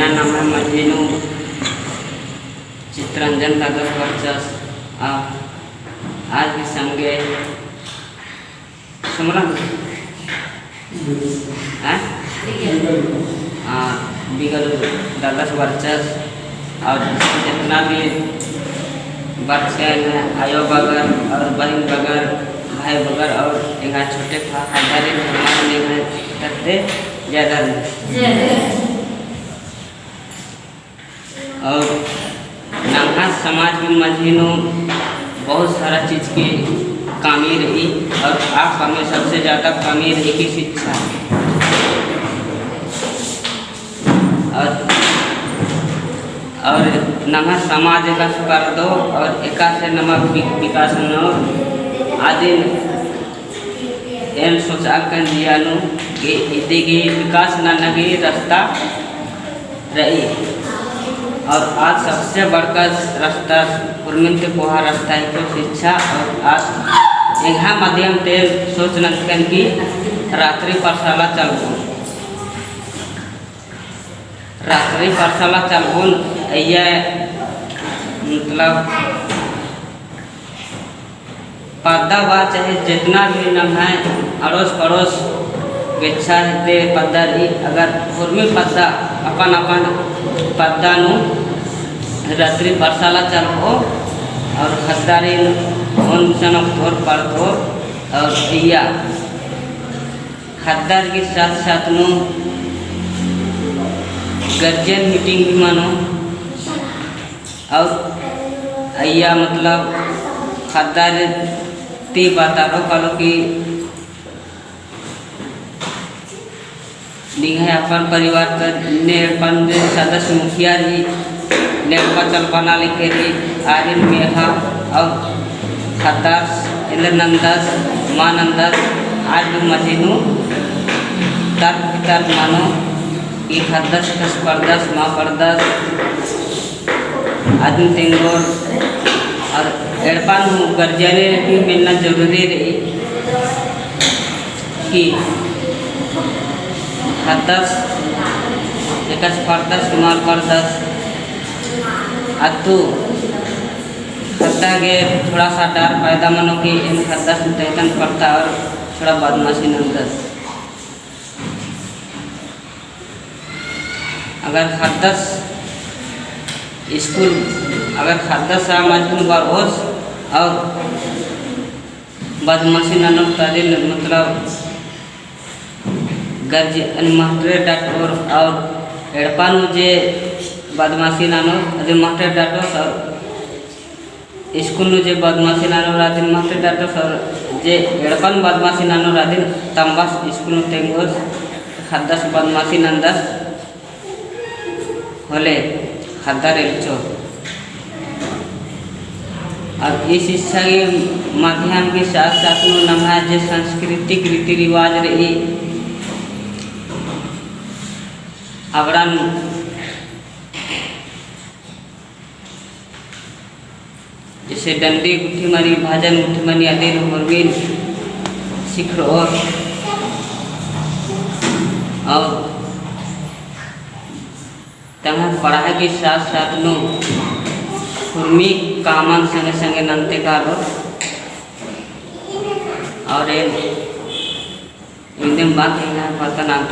मेरा नाम है मजनू चित्रंजन दादा वर्चस। आज के संगे सुमरा बिगल दादा वर्चस और जितना भी बच्चे हैं आयो बगर और बहन बगर भाई बगर और यहाँ छोटे खादारी करते ज़्यादा और नंगा समाज में मजनू बहुत सारा चीज़ की कमी रही और आप हमें सबसे ज़्यादा कमी रही की शिक्षा और नंगा समाज का कर दो और एका से नमक विकास न आदि एन सोचा कर दिया नु कि इतनी विकास न लगी रास्ता रही और आज सबसे बड़का रास्ता कुर्मिन के पोहा रास्ता है तो शिक्षा और आज यहाँ माध्यम से सोच नकन की रात्रि पाठशाला चलबो रात्रि पाठशाला चलबो यह मतलब पद्दा बात चाहे जितना भी नाम है अड़ोस पड़ोस गेच्छा है पद्दा रही अगर हुर्मी पद्दा अपन अपन पद्दा नु रात्रि पाठशाला चलबो और खद्दारी उन सनक थोर पढ़ो और या खद्दार के साथ साथ नु गार्जियन मीटिंग भी मानो और या मतलब खद्दार ती बता रो कलो कि निगाह अपन परिवार का नेपन सदस्य मुखिया रही नेपा चल बना लिखे रही आर्यन मेहा और खद्दार इलनंदस मानंदस आज भी मजनू तर्क वितर्क मानो कि खद्दस कस परदस माँ परदस आदमी तेंगोर और एड़पान गर्जियने भी मिलना जरूरी रही कि खद्दस एकस परदस कुमार परदस अतु खद्दा के थोड़ा सा डर पैदा मनो कि इन खद्दस में तैतन पड़ता और थोड़ा बदमाशी नंदस अगर खद्दस स्कूल अगर खद्दस मजनू बार होश और बदमाशी ननक तादिल मतलब गर्जियन मास्टर डाटोर और एड़पान जे बदमाशी नानो अदे मास्टर डाटोस और स्कूल नु जे बदमाशी नानो रादिन मास्टर डाटोस और जे एड़पान बदमाशी नानो रादिन तंबास स्कूल नु तेंगोस खद्दस बदमाशी नंदस होले खद्दार एलचो और इस शिक्षा के माध्यम के साथ साथ नम्हा जो सांस्कृतिक रीति रिवाज रही अवरन जैसे डंडी गुठी मारी भाजन गुठी मारी आदि मुर्गिन सीख रो और तंग पढ़ाई के साथ साथ नो कुर्मी कामन संगे संगे नंते कारो और एकदम बात है पता नाम